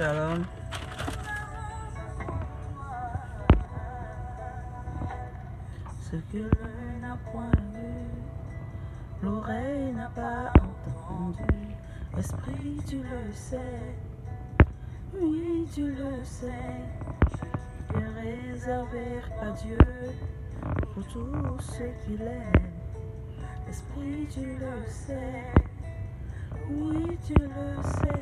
Shalom. Ce que l'œil n'a point vu, l'oreille n'a pas entendu, esprit tu le sais, oui tu le sais, est réservé à Dieu pour tous ceux qui l'aiment. Esprit tu le sais, oui tu le sais.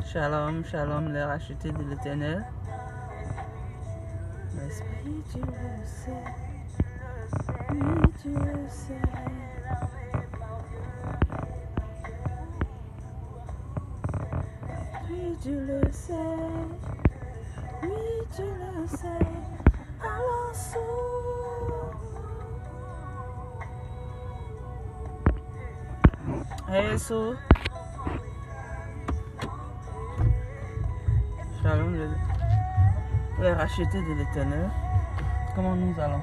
Shalom, shalom, les rachetés de l'Éternel. Esprit tu le sais, oui tu le sais. Oui tu le sais, oui tu le sais. Alors sourd. Hey so. Shalom, les rachetés de l'Éternel. Comment nous allons?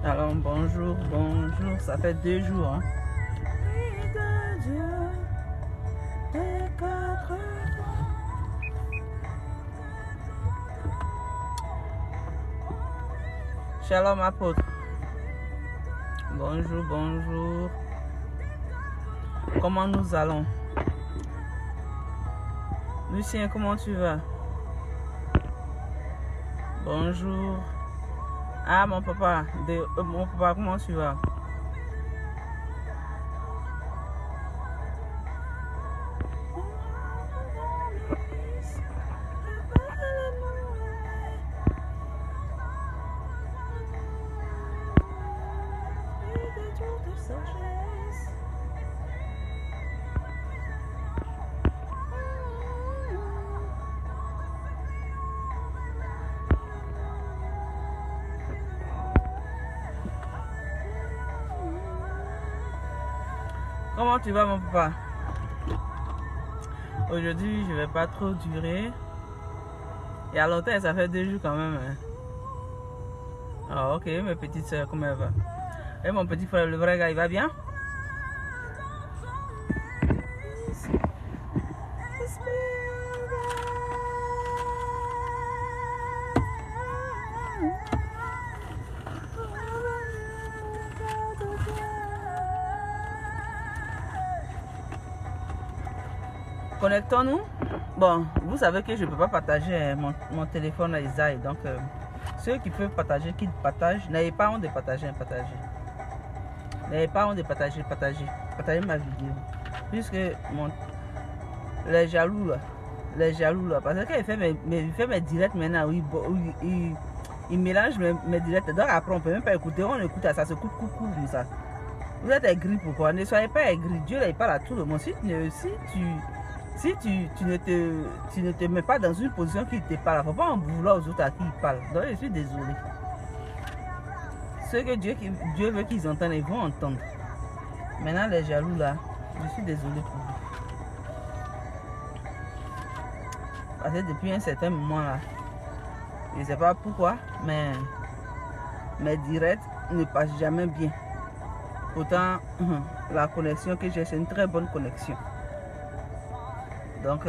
Alors bonjour, bonjour, ça fait 2 jours. Hein. Shalom apôtre. Bonjour, bonjour. Comment nous allons? Lucien, comment tu vas? Bonjour. Ah, mon papa, comment tu vas? Comment tu vas mon papa? Aujourd'hui je vais pas trop durer. Il y a longtemps, ça fait 2 jours quand même. Hein. Ah ok, mes petites soeurs, comment elle va? Et mon petit frère, le vrai gars, il va bien? Connectons-nous. Bon, vous savez que je ne peux pas partager mon téléphone à Isaïe. Donc, ceux qui peuvent partager, qu'ils partagent. N'ayez pas honte de partager, partagez. N'ayez pas honte de partager, partagez. Partagez ma vidéo. Puisque les jaloux là, parce qu'il fait mes directs maintenant, où il mélange mes directs. Donc après, on ne peut même pas écouter. On écoute à ça, se coupe comme ça. Vous êtes aigris pourquoi? Ne soyez pas aigris. Dieu là, il parle à tout le monde. Si tu ne te mets pas dans une position qui te parle, il ne faut pas en vouloir aux autres à qui il parle. Donc je suis désolé. Ceux que Dieu veut qu'ils entendent, ils vont entendre. Maintenant les jaloux là, je suis désolé pour vous. Parce que depuis un certain moment là, je ne sais pas pourquoi, mais mes directs ne passent jamais bien. Pourtant, la connexion que j'ai, c'est une très bonne connexion. Donc,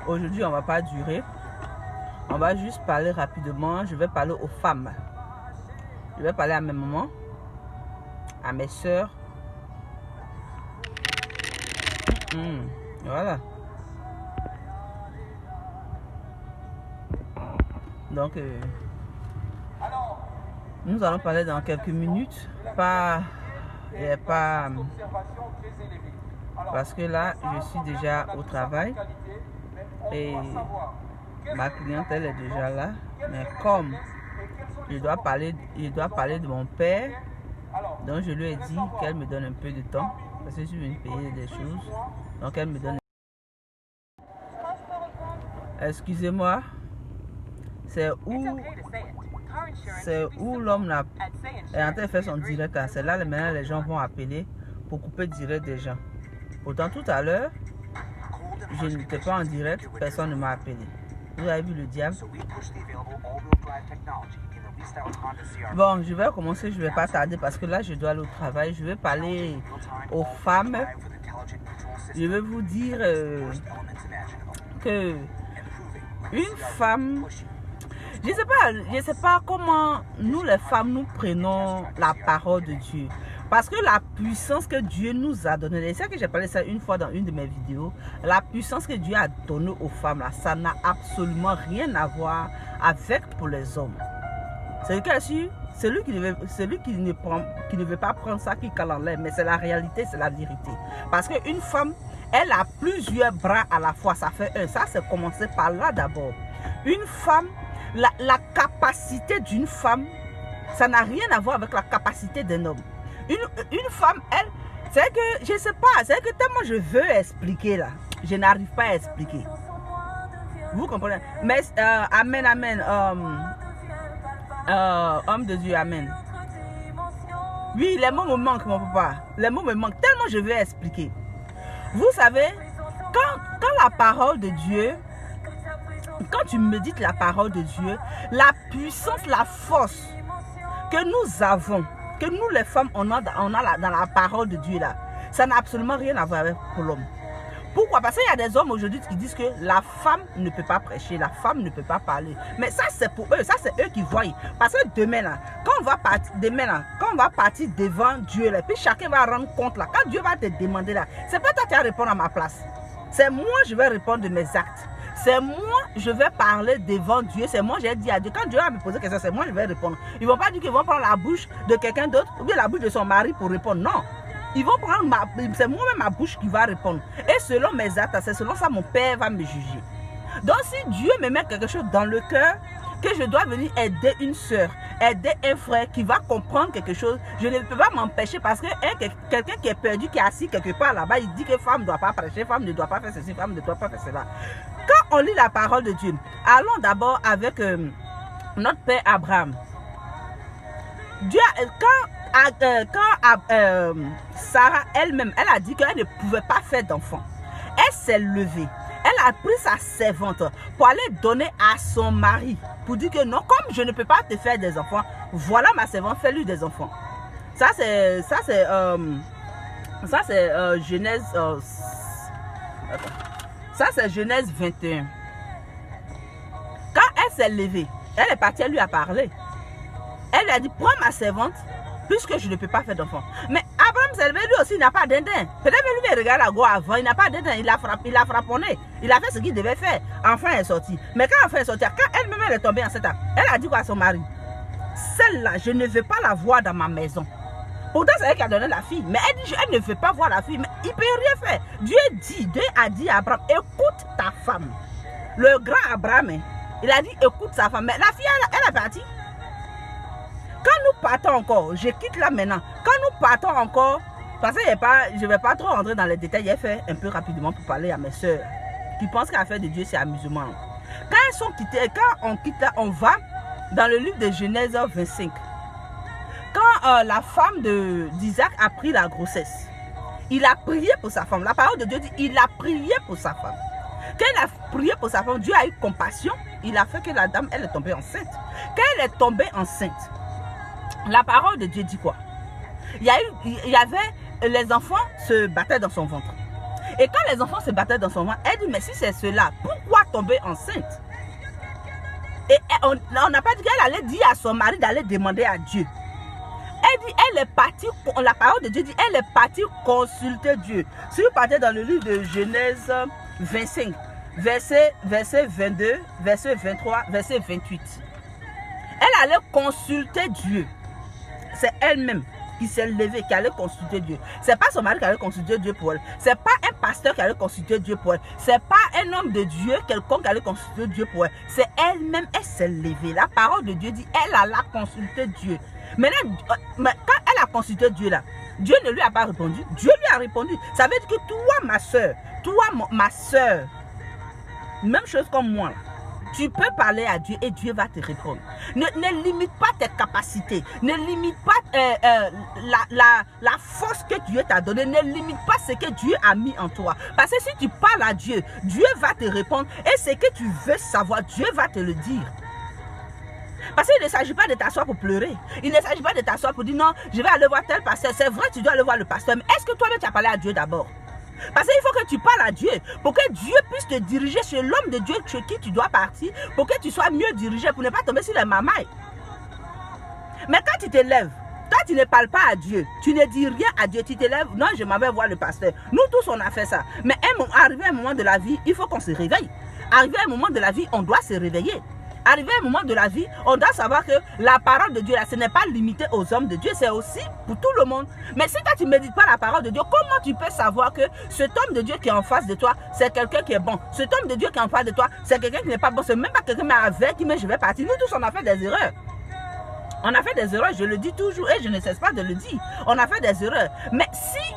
aujourd'hui, on ne va pas durer. On va juste parler rapidement. Je vais parler aux femmes. Je vais parler à mes mamans, à mes soeurs. Voilà. Donc, nous allons parler dans quelques minutes. Parce que là, je suis déjà au travail et ma cliente, elle est déjà là. Mais comme je dois parler de mon père, donc je lui ai dit qu'elle me donne un peu de temps parce que je viens de payer des choses. Donc elle me donne. Excusez-moi, c'est où l'homme est en train de faire son direct. C'est là maintenant les gens vont appeler pour couper direct des gens. Pourtant, tout à l'heure, je n'étais pas en direct, personne ne m'a appelé. Vous avez vu le diable? Bon, je vais commencer, je ne vais pas tarder parce que là, je dois aller au travail. Je vais parler aux femmes. Je vais vous dire que une femme, je ne sais pas comment nous les femmes, nous prenons la parole de Dieu. Parce que la puissance que Dieu nous a donnée, et c'est que j'ai parlé ça une fois dans une de mes vidéos, la puissance que Dieu a donnée aux femmes, là, ça n'a absolument rien à voir avec pour les hommes. C'est celui qui ne veut pas prendre ça qui cale en l'air, mais c'est la réalité, c'est la vérité. Parce qu'une femme, elle a plusieurs bras à la fois, ça fait un. Ça, c'est commencer par là d'abord. Une femme, la capacité d'une femme, ça n'a rien à voir avec la capacité d'un homme. Une femme, elle, c'est que, je ne sais pas, c'est que tellement je veux expliquer là, je n'arrive pas à expliquer. Vous comprenez? Mais, amen, amen, homme de Dieu, amen. Oui, les mots me manquent, mon papa. Les mots me manquent, tellement je veux expliquer. Vous savez, quand la parole de Dieu, quand tu médites la parole de Dieu, la puissance, la force que nous avons, que nous les femmes, on a dans la parole de Dieu là, ça n'a absolument rien à voir avec pour l'homme. Pourquoi? Parce qu'il y a des hommes aujourd'hui qui disent que la femme ne peut pas prêcher, la femme ne peut pas parler. Mais ça c'est pour eux, ça c'est eux qui voient. Parce que demain là, quand on va partir devant Dieu là, puis chacun va rendre compte là, quand Dieu va te demander là, c'est pas toi qui vas répondre à ma place. C'est moi je vais répondre de mes actes. C'est moi, je vais parler devant Dieu. C'est moi, j'ai dit à Dieu. Quand Dieu va me poser question, c'est moi, je vais répondre. Ils ne vont pas dire qu'ils vont prendre la bouche de quelqu'un d'autre ou bien la bouche de son mari pour répondre. Non. Ils vont prendre c'est moi-même ma bouche qui va répondre. Et selon mes actes, c'est selon ça mon Père va me juger. Donc si Dieu me met quelque chose dans le cœur, que je dois venir aider une soeur, aider un frère qui va comprendre quelque chose, je ne peux pas m'empêcher parce que quelqu'un qui est perdu, qui est assis quelque part là-bas, il dit que femme ne doit pas prêcher, femme ne doit pas faire ceci, femme ne doit pas faire cela. Quand on lit la parole de Dieu, allons d'abord avec notre père Abraham. Dieu, quand Sarah elle-même, elle a dit qu'elle ne pouvait pas faire d'enfant, elle s'est levée. Elle a pris sa servante pour aller donner à son mari. Pour dire que non, comme je ne peux pas te faire des enfants, voilà ma servante, fais-lui des enfants. Ça c'est Genèse. Ça c'est Genèse 21. Quand elle s'est levée, elle est partie, elle lui a parlé. Elle lui a dit, prends ma servante, puisque je ne peux pas faire d'enfant. Mais Abraham s'est levé, lui aussi, il n'a pas d'indin. Peut-être que lui, il regarde la go avant, il n'a pas d'indin, il a frapponné. Il a fait ce qu'il devait faire. Enfin, elle est sortie. Mais quand enfin elle est sortie, quand elle-même elle est tombée enceinte, elle a dit quoi à son mari? Celle-là, je ne veux pas la voir dans ma maison. Pourtant, c'est elle qui a donné la fille. Mais elle dit, elle ne veut pas voir la fille. Mais il ne peut rien faire. Dieu a dit à Abraham, écoute ta femme. Le grand Abraham, il a dit, écoute sa femme. Mais la fille, elle est partie. Quand nous partons encore, je quitte là maintenant. Quand nous partons encore, parce que je ne vais pas trop rentrer dans les détails, j'ai fait un peu rapidement pour parler à mes soeurs qui pensent que l'affaire de Dieu c'est amusement. Quand elles sont quittées, quand on quitte là, on va dans le livre de Genèse 25. Quand la femme d'Isaac a pris la grossesse, il a prié pour sa femme. La parole de Dieu dit, il a prié pour sa femme. Quand il a prié pour sa femme, Dieu a eu compassion. Il a fait que la dame, elle est tombée enceinte. Quand elle est tombée enceinte, la parole de Dieu dit quoi? Il y avait, les enfants se battaient dans son ventre. Et quand les enfants se battaient dans son ventre, elle dit, mais si c'est cela, pourquoi tomber enceinte? Et on n'a pas dit qu'elle allait dire à son mari d'aller demander à Dieu. Elle dit, elle est partie, la parole de Dieu dit, elle est partie consulter Dieu. Si vous partez dans le livre de Genèse 25, verset 22, verset 23, verset 28. Elle allait consulter Dieu. C'est elle-même qui s'est levée, qui allait consulter Dieu. C'est pas son mari qui allait consulter Dieu pour elle. C'est pas un pasteur qui allait consulter Dieu pour elle. C'est pas un homme de Dieu, quelconque qui allait consulter Dieu pour elle. C'est elle-même, elle s'est levée. La parole de Dieu dit, elle alla consulter Dieu. Maintenant, quand elle a consulté Dieu là, Dieu ne lui a pas répondu. Dieu lui a répondu. Ça veut dire que toi, ma soeur, toi, ma soeur, même chose comme moi là. Tu peux parler à Dieu et Dieu va te répondre. Ne limite pas tes capacités. Ne limite pas la force que Dieu t'a donnée. Ne limite pas ce que Dieu a mis en toi. Parce que si tu parles à Dieu, Dieu va te répondre. Et ce que tu veux savoir, Dieu va te le dire. Parce qu'il ne s'agit pas de t'asseoir pour pleurer. Il ne s'agit pas de t'asseoir pour dire non, je vais aller voir tel pasteur. C'est vrai, tu dois aller voir le pasteur. Mais est-ce que toi-même tu as parlé à Dieu d'abord? Parce qu'il faut que tu parles à Dieu pour que Dieu puisse te diriger chez l'homme de Dieu chez qui tu dois partir, pour que tu sois mieux dirigé, pour ne pas tomber sur les mamailles. Mais quand tu te lèves, toi tu ne parles pas à Dieu, tu ne dis rien à Dieu, tu te lèves, non je m'en vais voir le pasteur. Nous tous on a fait ça. Mais arrivé à un moment de la vie, il faut qu'on se réveille. Arrivé à un moment de la vie, on doit se réveiller. Arrivé à un moment de la vie, on doit savoir que la parole de Dieu, là, ce n'est pas limité aux hommes de Dieu, c'est aussi pour tout le monde. Mais si toi, tu ne médites pas la parole de Dieu, comment tu peux savoir que cet homme de Dieu qui est en face de toi, c'est quelqu'un qui est bon? Cet homme de Dieu qui est en face de toi, c'est quelqu'un qui n'est pas bon. C'est même pas quelqu'un mais avec qui je vais partir. Nous tous, on a fait des erreurs. On a fait des erreurs, je le dis toujours et je ne cesse pas de le dire. On a fait des erreurs. Mais si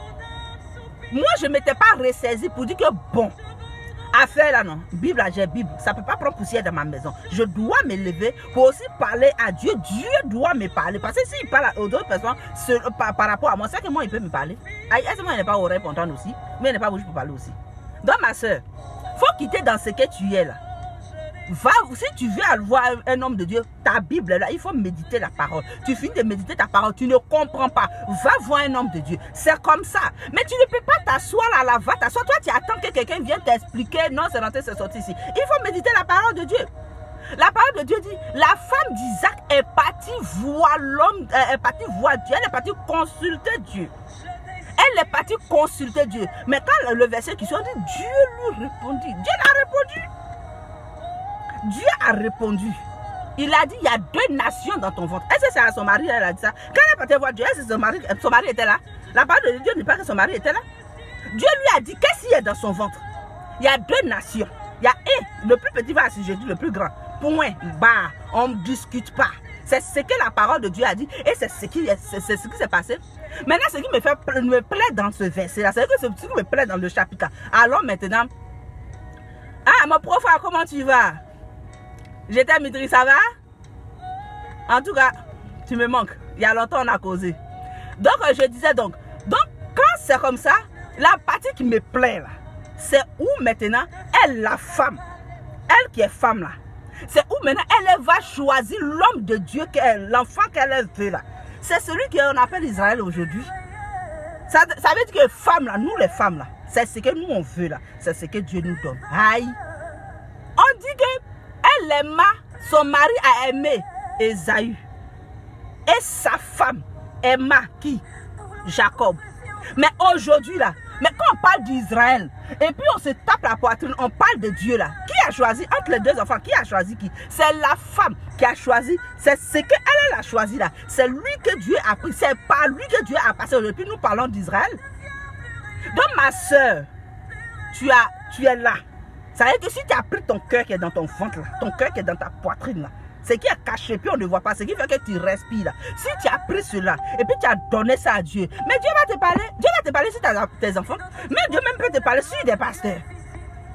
moi, je ne m'étais pas ressaisie pour dire que bon, affaire là non, Bible là j'ai Bible, ça ne peut pas prendre poussière dans ma maison. Je dois me lever pour aussi parler à Dieu. Dieu doit me parler. Parce que s'il parle aux autres personnes par rapport à moi, c'est que moi il peut me parler. Est-ce que moi il n'est pas oreille pour entendre aussi? Mais il n'est pas bouche pour parler aussi. Donc ma soeur, il faut quitter dans ce que tu es là. Va, si tu veux aller voir un homme de Dieu, ta Bible là, il faut méditer la parole. Tu finis de méditer ta parole, tu ne comprends pas. Va voir un homme de Dieu. C'est comme ça. Mais tu ne peux pas t'asseoir là, va t'asseoir. Toi, tu attends que quelqu'un vienne t'expliquer. Non, c'est rentré, c'est sorti ici. Il faut méditer la parole de Dieu. La parole de Dieu dit, la femme d'Isaac est partie voir l'homme, est partie voir Dieu, elle est partie consulter Dieu. Elle est partie consulter Dieu. Mais quand le verset qui sort dit, Dieu lui répondit. Dieu l'a répondu. Dieu a répondu. Il a dit, il y a 2 nations dans ton ventre. Est-ce que c'est à son mari, elle a dit ça? Quand elle est partie voir Dieu, est-ce que son mari était là? La parole de Dieu ne dit pas que son mari était là. Dieu lui a dit, qu'est-ce qu'il y a dans son ventre? Il y a 2 nations. Il y a le plus petit va assujettir le plus grand. Point, barre, on ne discute pas. C'est ce que la parole de Dieu a dit et c'est ce qui s'est passé. Maintenant, ce qui me plaît dans ce verset-là, c'est que ce qui me plaît dans le chapitre. Alors maintenant, ah, mon prof, comment tu vas? J'étais maîtrise, ça va? En tout cas, tu me manques. Il y a longtemps, on a causé. Donc, je disais donc quand c'est comme ça, la partie qui me plaît là, c'est où maintenant, elle, la femme, elle qui est femme là, c'est où maintenant elle va choisir l'homme de Dieu, l'enfant qu'elle veut là. C'est celui qu'on appelle Israël aujourd'hui. Ça veut dire que femme là, nous les femmes là, c'est ce que nous on veut là, c'est ce que Dieu nous donne. Aïe. On dit que elle aima, son mari a aimé Ésaü. Et sa femme aima qui? Jacob. Mais aujourd'hui là, mais quand on parle d'Israël, et puis on se tape la poitrine, on parle de Dieu là. Qui a choisi entre les 2 enfants? Qui a choisi qui? C'est la femme qui a choisi. C'est ce qu'elle a choisi là. C'est lui que Dieu a pris. C'est par lui que Dieu a passé. Aujourd'hui, nous parlons d'Israël. Donc ma soeur, tu es là. Ça veut dire que si tu as pris ton cœur qui est dans ton ventre, là, ton cœur qui est dans ta poitrine, là, ce qui est caché, puis on ne voit pas, ce qui fait que tu respires. Là. Si tu as pris cela, et puis tu as donné ça à Dieu, mais Dieu va te parler. Dieu va te parler sur tes enfants. Mais Dieu même peut te parler sur des pasteurs.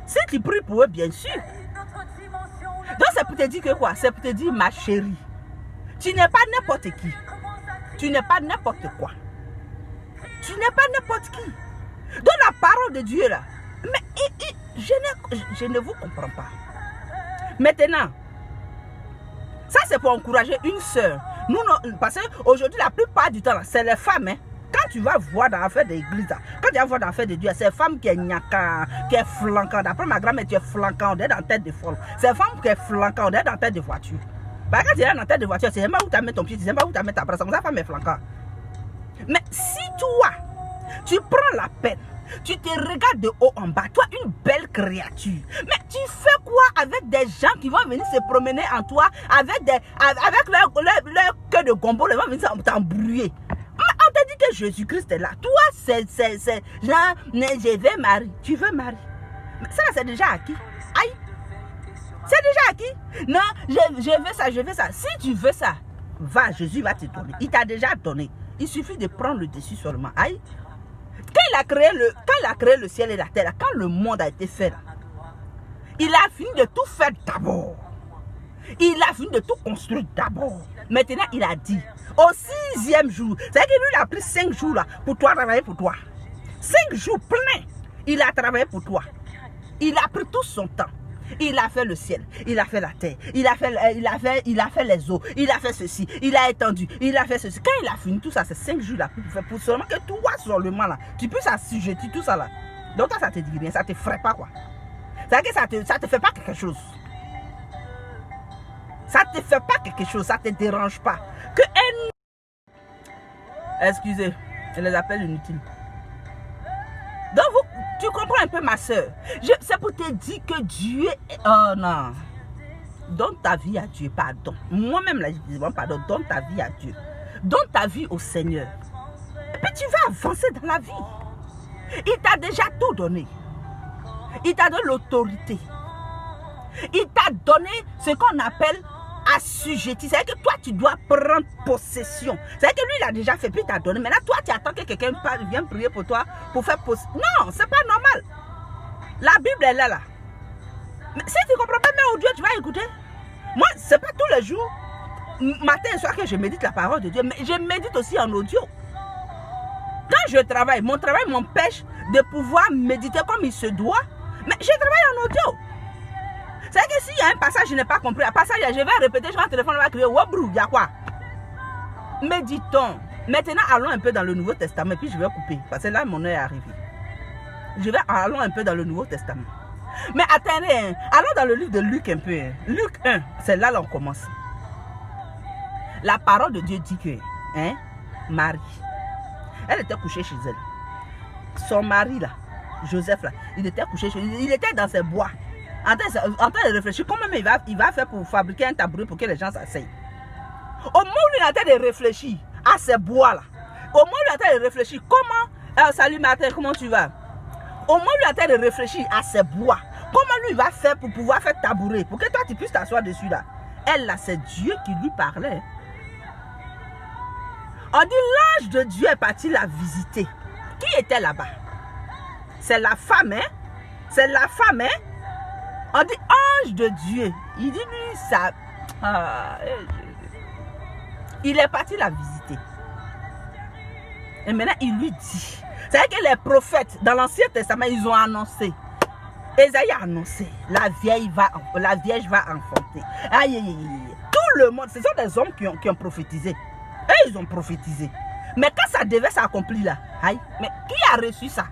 Si tu pries pour eux, bien sûr. Donc c'est pour te dire que quoi? C'est pour te dire, ma chérie, tu n'es pas n'importe qui. Tu n'es pas n'importe quoi. Tu n'es pas n'importe qui. Donc la parole de Dieu, là, mais je ne vous comprends pas. Maintenant, ça c'est pour encourager une soeur. Nous, parce qu'aujourd'hui, la plupart du temps, c'est les femmes. Hein. Quand tu vas voir dans l'affaire de l'église, quand tu vas voir dans l'affaire de Dieu, c'est les femmes qui est gnaka, qui est flanquant. D'après ma grand-mère, tu es flanquant, on est dans la tête de folle. C'est les femmes qui est flanquant, on est dans la tête de voiture. Parce que quand tu es dans la tête de voiture, c'est même pas où tu mets ton pied, tu sais pas où tu mets ta brasse. Comme ça, la femme est flanquant. Mais si toi, tu prends la peine, tu te regardes de haut en bas, toi une belle créature. Mais tu fais quoi avec des gens qui vont venir se promener en toi, avec leur queue de gombo, ils vont venir t'embrouiller. On t'a dit que Jésus-Christ est là. Toi, c'est genre, je vais marier. Tu veux marier. Mais ça, c'est déjà acquis. Aïe. C'est déjà acquis. Non, je veux ça. Si tu veux ça, va, Jésus va te donner. Il t'a déjà donné. Il suffit de prendre le dessus seulement. Aïe. Quand il a créé le ciel et la terre, quand le monde a été fait, là, il a fini de tout faire d'abord. Il a fini de tout construire d'abord. Maintenant, il a dit, au 6e jour, c'est-à-dire que lui, il a pris 5 jours là, pour toi, travailler pour toi. 5 jours pleins, il a travaillé pour toi. Il a pris tout son temps. Il a fait le ciel, il a fait la terre, il a fait les eaux, il a fait ceci, il a étendu, il a fait ceci. Quand il a fini tout ça, c'est 5 jours là pour seulement que toi seulement là, tu puisses assujettir tout ça là. Donc toi, ça te dit rien, ça te ferait pas quoi. C'est-à-dire que ça te fait pas quelque chose. Ça te fait pas quelque chose, ça te dérange pas. Que excusez, je les appelle inutiles. Donc tu comprends un peu ma soeur. C'est pour te dire que Dieu... Oh non. Donne ta vie à Dieu, pardon. Moi-même là, je dis pardon, donne ta vie à Dieu. Donne ta vie au Seigneur. Et puis tu vas avancer dans la vie. Il t'a déjà tout donné. Il t'a donné l'autorité. Il t'a donné ce qu'on appelle assujetti. C'est-à-dire que toi, tu dois prendre possession. C'est-à-dire que lui, il a déjà fait, puis il t'a donné. Maintenant, toi, tu attends que quelqu'un vienne prier pour toi, pour faire possession. Non, c'est pas normal. La Bible est là. Mais si tu ne comprends pas, mais au Dieu, tu vas écouter. Moi, c'est pas tous les jours, matin et soir, que je médite la parole de Dieu. Mais je médite aussi en audio. Quand je travaille, mon travail m'empêche de pouvoir méditer comme il se doit. Mais je travaille en audio. C'est que s'il y a un passage que je n'ai pas compris, un passage, je vais répéter, je vais en téléphone, je vais crier, Wabrou, il y a quoi? Méditons. Maintenant, allons un peu dans le Nouveau Testament, puis je vais couper, parce que là, mon heure est arrivée. Allons un peu dans le Nouveau Testament. Mais attendez, allons dans le livre de Luc un peu. Luc 1, c'est là on commence. La parole de Dieu dit que, Marie, elle était couchée chez elle. Son mari, là, Joseph, là, il était couché chez lui, il était dans ses bois. En train de réfléchir comment il va faire pour fabriquer un tabouret pour que les gens s'asseyent. Au moment où il est en train de réfléchir à ces bois-là, au moment où il est en train de réfléchir comment, salut Martin, comment tu vas? Au moment où il est en train de réfléchir à ces bois, comment lui va faire pour pouvoir faire tabouret, pour que toi tu puisses t'asseoir dessus là. Elle là, c'est Dieu qui lui parlait. On dit l'ange de Dieu est parti la visiter. Qui était là-bas? C'est la femme, hein? C'est la femme, hein? On dit ange de Dieu. Il dit lui ça. Il est parti la visiter. Et maintenant il lui dit. C'est-à-dire que les prophètes dans l'Ancien Testament, ils ont annoncé. Ésaïe a annoncé. La Vierge va enfanter. Aïe, aïe, aïe. Tout le monde, ce sont des hommes qui ont prophétisé. Et ils ont prophétisé. Mais quand ça devait s'accomplir là, aïe, mais qui a reçu ça?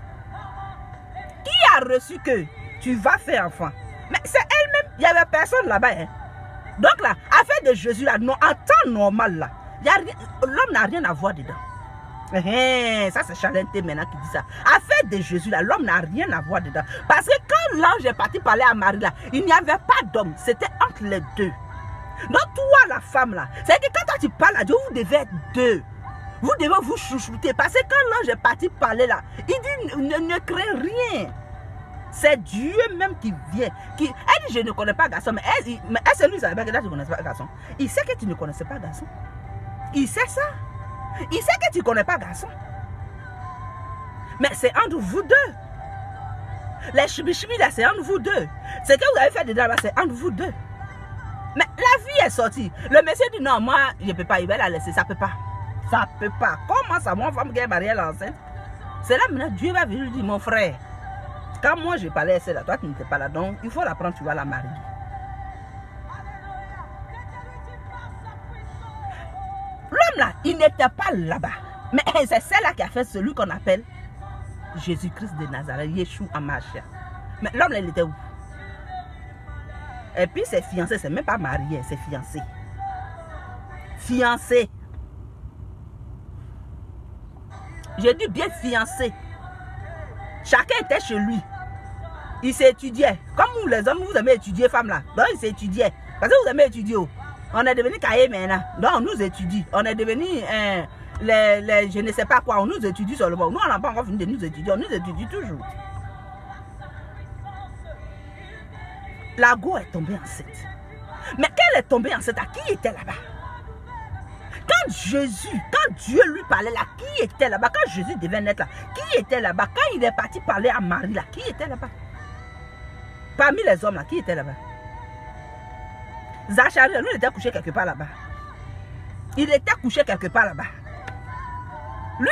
Qui a reçu que tu vas faire enfant? Mais c'est elle-même, il n'y avait personne là-bas. Hein. Donc là, affaire de Jésus là, non, en temps normal là, l'homme n'a rien à voir dedans. Ça c'est Chalenté maintenant qui dit ça. Affaire de Jésus là, l'homme n'a rien à voir dedans. Parce que quand l'ange est parti parler à Marie là, il n'y avait pas d'homme, c'était entre les deux. Donc toi la femme là, c'est que quand toi tu parles à Dieu, vous devez être deux. Vous devez vous chouchouter. Parce que quand l'ange est parti parler là, il dit ne crée rien. C'est Dieu même qui vient. Elle dit je ne connais pas garçon. Mais elle c'est lui, ça veut dire que là tu ne connais pas garçon. Il sait que tu ne connaissais pas garçon. Il sait ça. Il sait que tu ne connais pas garçon. Mais c'est entre vous deux. Les chibi là, c'est entre vous deux. Ce que vous avez fait dedans là, c'est entre vous deux. Mais la vie est sortie. Le monsieur dit non, moi je ne peux pas, il va la laisser. Ça ne peut pas. Ça ne peut pas. Comment ça, mon femme qui est mariée enceinte? C'est là maintenant Dieu va venir dire mon frère. Quand moi je parlais, c'est là, toi tu n'étais pas là, donc il faut la prendre, tu vas la marier. L'homme là, il n'était pas là-bas. Mais c'est celle-là qui a fait celui qu'on appelle Jésus-Christ de Nazareth, Yeshua Amashia. Mais l'homme là, il était où? Et puis c'est fiancé, c'est même pas marié, c'est fiancé. Fiancé. J'ai dit bien fiancé. Chacun était chez lui. Il s'étudiait. Comme vous les hommes, vous aimez étudier, femmes là. Donc il s'étudiait. Parce que vous aimez étudier. On est devenu cahier maintenant. Donc on nous étudie. On est devenu je ne sais pas quoi. On nous étudie seulement. Nous on n'a pas encore fini de nous étudier. On nous étudie toujours. La go est tombée enceinte. Mais quand elle est tombée enceinte, qui était là-bas? Quand Dieu lui parlait là, qui était là-bas? Quand Jésus devait naître là, qui était là-bas? Quand il est parti parler à Marie là, qui était là-bas? Parmi les hommes là, qui était là-bas? Zacharie, lui, il était couché quelque part là-bas. Il était couché quelque part là-bas. Lui,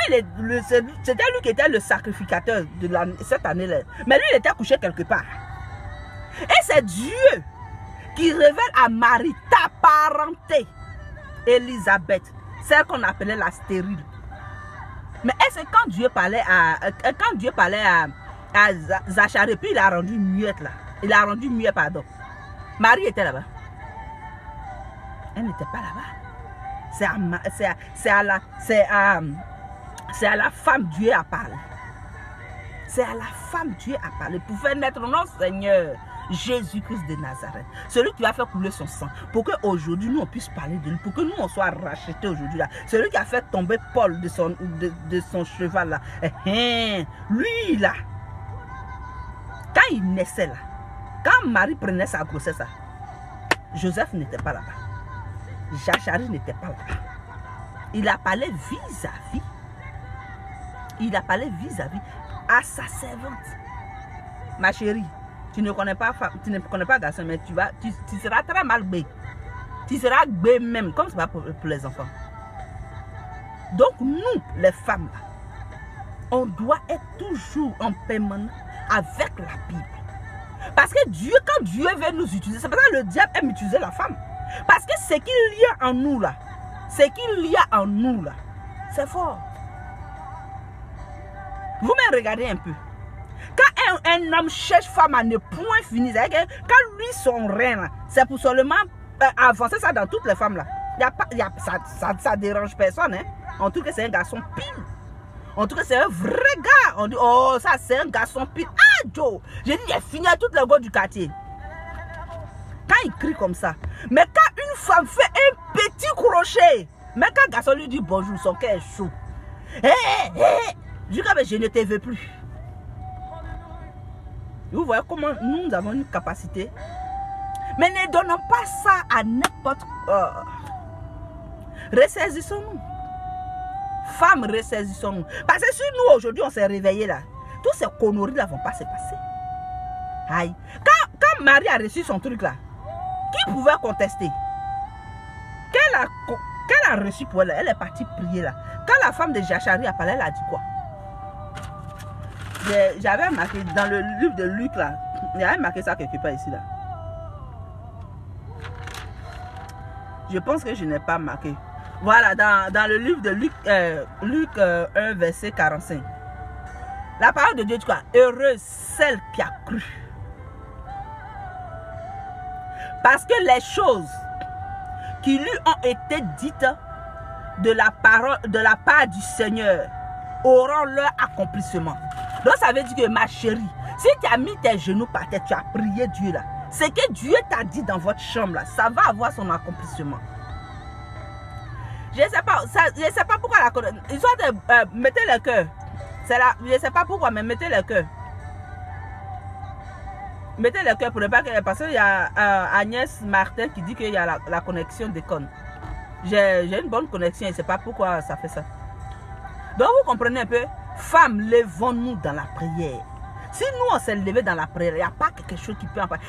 c'était lui qui était le sacrificateur de cette année-là. Mais lui, il était couché quelque part. Et c'est Dieu qui révèle à Marie ta parenté, Élisabeth, celle qu'on appelait la stérile. Mais est-ce que quand Dieu parlait à Zacharie, puis il a rendu muette là. Il a rendu muette, pardon. Marie était là-bas. Elle n'était pas là-bas. C'est à la femme Dieu a parlé. C'est à la femme Dieu a parlé pour faire naître notre Seigneur Jésus-Christ de Nazareth. Celui qui va faire couler son sang pour qu'aujourd'hui nous on puisse parler de lui, pour que nous on soit rachetés aujourd'hui là. Celui qui a fait tomber Paul de son cheval là. Lui là, quand il naissait là, quand Marie prenait sa grossesse là, Joseph n'était pas là-bas. Zacharie n'était pas là-bas. Il a parlé vis-à-vis. Il a parlé vis-à-vis à sa servante. Ma chérie, tu ne connais pas garçon, mais tu seras très mal bé. Tu seras bé même, comme c'est pas pour les enfants. Donc nous, les femmes, on doit être toujours en permanence avec la Bible. Parce que Dieu, quand Dieu veut nous utiliser, c'est pour ça que le diable aime utiliser la femme. Parce que ce qu'il y a en nous là, c'est fort. Vous me regardez un peu. Quand un homme cherche femme à ne point finir, quand lui son rein, c'est pour seulement avancer ça dans toutes les femmes là. Ça dérange personne. Hein? En tout cas, c'est un garçon pile. En tout cas, c'est un vrai gars. On dit, oh, ça c'est un garçon pile. Ah, Joe, j'ai dit, il a fini à toutes les gars du quartier. Quand il crie comme ça. Mais quand une femme fait un petit crochet, mais quand un garçon lui dit bonjour, son cœur est chaud. Je ne te veux plus. Vous voyez comment nous avons une capacité. Mais ne donnons pas ça à n'importe quoi. Ressaisissons-nous. Femmes, ressaisissons-nous. Parce que si nous aujourd'hui on s'est réveillés là, tous ces conneries là vont pas se passer. Aïe. Quand Marie a reçu son truc là, qui pouvait contester? Qu'elle a reçu pour elle, elle est partie prier là. Quand la femme de Zacharie a parlé, elle a dit quoi? J'avais marqué dans le livre de Luc là, j'avais marqué ça quelque part ici là. Je pense que je n'ai pas marqué. Voilà, dans le livre de Luc 1 verset 45. La parole de Dieu dit quoi? Heureuse celle qui a cru. Parce que les choses qui lui ont été dites de la part du Seigneur auront leur accomplissement. Donc ça veut dire que ma chérie, si tu as mis tes genoux par terre, tu as prié Dieu là, ce que Dieu t'a dit dans votre chambre là, ça va avoir son accomplissement. Je ne sais pas pourquoi la histoire de mettez le cœur. Je ne sais pas pourquoi, mais mettez le cœur. Mettez le cœur pour ne pas que, parce qu'il y a Agnès Martin qui dit qu'il y a la connexion déconne. J'ai une bonne connexion et je ne sais pas pourquoi ça fait ça. Donc vous comprenez un peu, femmes, levons-nous dans la prière. Si nous on s'est levé dans la prière, il n'y a pas quelque chose qui peut en parler.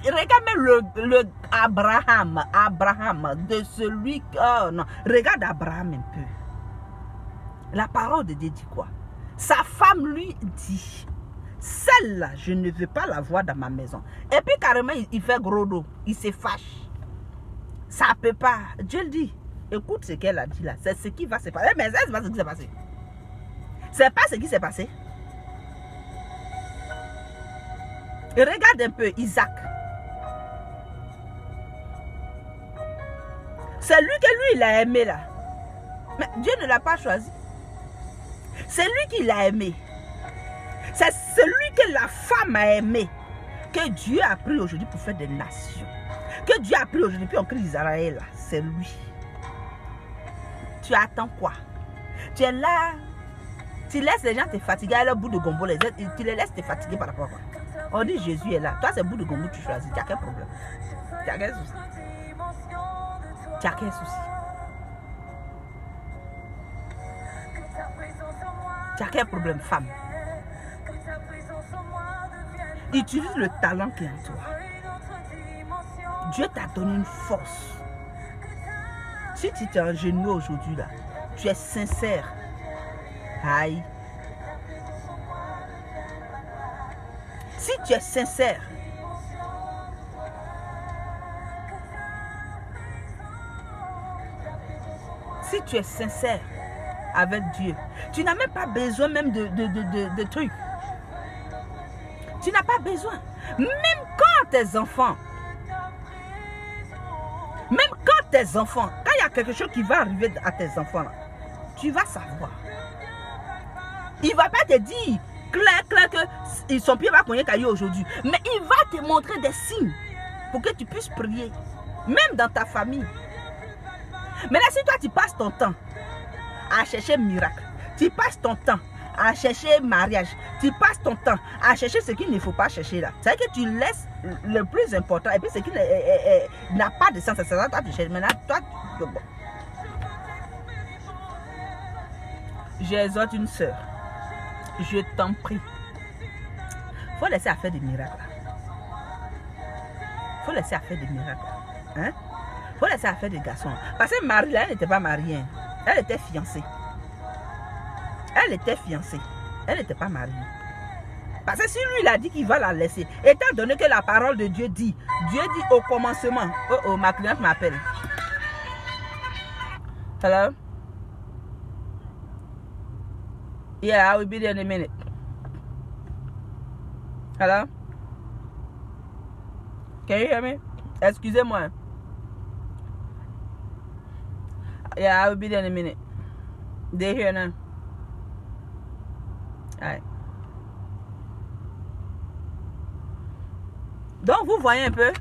Regarde le Abraham de celui que... Oh non, regarde Abraham un peu. La parole de Dieu dit quoi? Sa femme lui dit, celle-là, je ne veux pas la voir dans ma maison. Et puis carrément, il fait gros dos, il se fâche. Ça ne peut pas. Dieu le dit. Écoute ce qu'elle a dit là. C'est ce qui va se passer. Mais c'est pas ce qui s'est passé. C'est pas ce qui s'est passé. Et regarde un peu Isaac. C'est lui que lui il a aimé là. Mais Dieu ne l'a pas choisi. C'est lui qui l'a aimé. C'est celui que la femme a aimé. Que Dieu a pris aujourd'hui pour faire des nations. Que Dieu a pris aujourd'hui pour créer Israël là. C'est lui. Tu attends quoi? Tu es là. Tu laisses les gens te fatiguer à leur bout de gombo. Tu les laisses te fatiguer par rapport à quoi? On dit Jésus est là. Toi, c'est bout de gombo que tu choisis. Tu as quel problème? Tu as quel souci? Tu as quel souci? Tu as quel problème, femme? Utilise le talent qui est en toi. Dieu t'a donné une force. Si tu t'es en genou aujourd'hui, là, tu es sincère. Aïe. Si tu es sincère, si tu es sincère avec Dieu, tu n'as même pas besoin même de trucs. Tu n'as pas besoin. Même quand tes enfants, quand il y a quelque chose qui va arriver à tes enfants, là, tu vas savoir. Il ne va pas te dire clair que son pied va cogner caillou aujourd'hui. Mais il va te montrer des signes pour que tu puisses prier. Même dans ta famille. Maintenant, si toi tu passes ton temps à chercher miracle, tu passes ton temps à chercher mariage, tu passes ton temps à chercher ce qu'il ne faut pas chercher là. C'est que tu laisses le plus important et puis ce qui n'a pas de sens. C'est ça, toi tu cherches. Maintenant, toi, bon. J'exhorte une soeur. Je t'en prie. Il faut laisser à faire des miracles. Il faut laisser à faire des miracles. Hein? Il faut laisser à faire des garçons. Parce que Marie, là, elle n'était pas mariée. Elle était fiancée. Elle était fiancée. Elle n'était pas mariée. Parce que si lui, il a dit qu'il va la laisser, étant donné que la parole de Dieu dit au commencement, oh, ma cliente m'appelle. Hello? Yeah, I will be there in a minute. Hello? Can you hear me? Excusez-moi. Yeah, I will be there in a minute. They're here now. Alright. Donc, vous voyez un peu,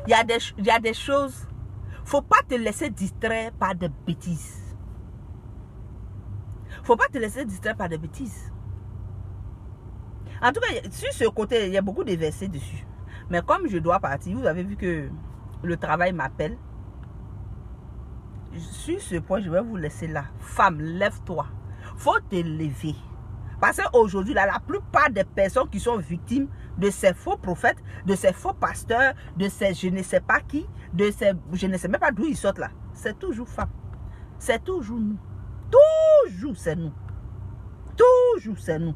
il y a des choses, faut pas te laisser distraire par des bêtises. Faut pas te laisser distraire par des bêtises. En tout cas, sur ce côté, il y a beaucoup de versets dessus. Mais comme je dois partir, vous avez vu que le travail m'appelle. Sur ce point, je vais vous laisser là. Femme, lève-toi. Faut te lever. Parce qu'aujourd'hui, la plupart des personnes qui sont victimes de ces faux prophètes, de ces faux pasteurs, de ces je ne sais pas qui, de ces je ne sais même pas d'où ils sortent là, c'est toujours femme. C'est toujours nous. Toujours c'est nous. Toujours c'est nous.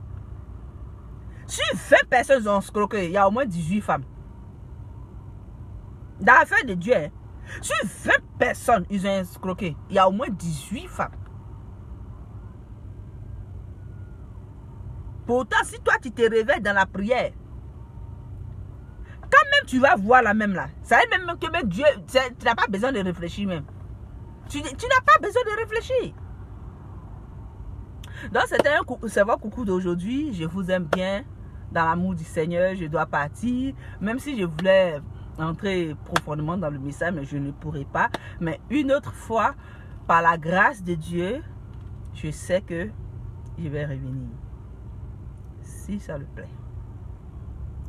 Si 20 personnes ont escroqué, il y a au moins 18 femmes. Dans l'affaire de Dieu, hein, si 20 personnes ils ont escroqué, il y a au moins 18 femmes. Pourtant, si toi tu te réveilles dans la prière, quand même tu vas voir la même là. Ça veut même que même Dieu, tu n'as pas besoin de réfléchir même. Tu n'as pas besoin de réfléchir. Donc c'était votre coucou d'aujourd'hui. Je vous aime bien. Dans l'amour du Seigneur, je dois partir. Même si je voulais entrer profondément dans le message, mais je ne pourrai pas. Mais une autre fois, par la grâce de Dieu, je sais que je vais revenir. Si ça le plaît.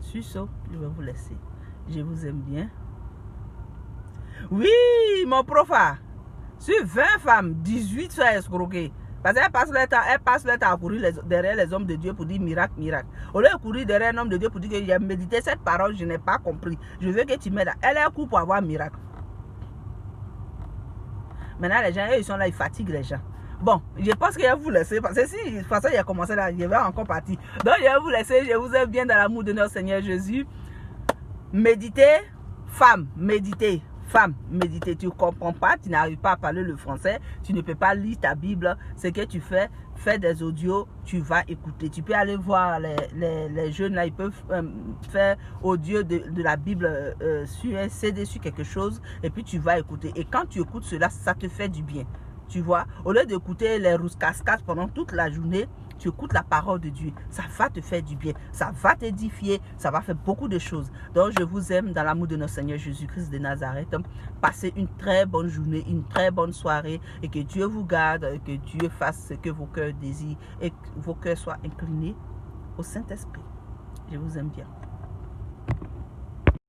Sur ce, je vais vous laisser. Je vous aime bien. Oui, mon profa. Sur 20 femmes, 18 sont escroquées. Parce qu'elle passe le temps à courir derrière les hommes de Dieu pour dire miracle, miracle. Au lieu de courir derrière un homme de Dieu pour dire que j'ai médité cette parole, je n'ai pas compris. Je veux que tu m'aides. Elle est un coup pour avoir un miracle. Maintenant, les gens, eux, ils sont là, ils fatiguent les gens. Bon, je pense que je vais vous laisser. Parce que si de toute façon, il a commencé là, je vais encore partir. Donc, je vais vous laisser. Je vous aime bien dans l'amour de notre Seigneur Jésus. Méditez, femme, méditez. Femme, méditer, tu ne comprends pas, tu n'arrives pas à parler le français, tu ne peux pas lire ta Bible, ce que tu fais des audios, tu vas écouter. Tu peux aller voir les jeunes là, ils peuvent faire audio de la Bible sur un CD, sur quelque chose, et puis tu vas écouter. Et quand tu écoutes cela, ça te fait du bien. Tu vois, au lieu d'écouter les rousses cascades pendant toute la journée, tu écoutes la parole de Dieu, ça va te faire du bien, ça va t'édifier, ça va faire beaucoup de choses. Donc je vous aime dans l'amour de notre Seigneur Jésus-Christ de Nazareth. Passez une très bonne journée, une très bonne soirée et que Dieu vous garde, et que Dieu fasse ce que vos cœurs désirent et que vos cœurs soient inclinés au Saint-Esprit. Je vous aime bien.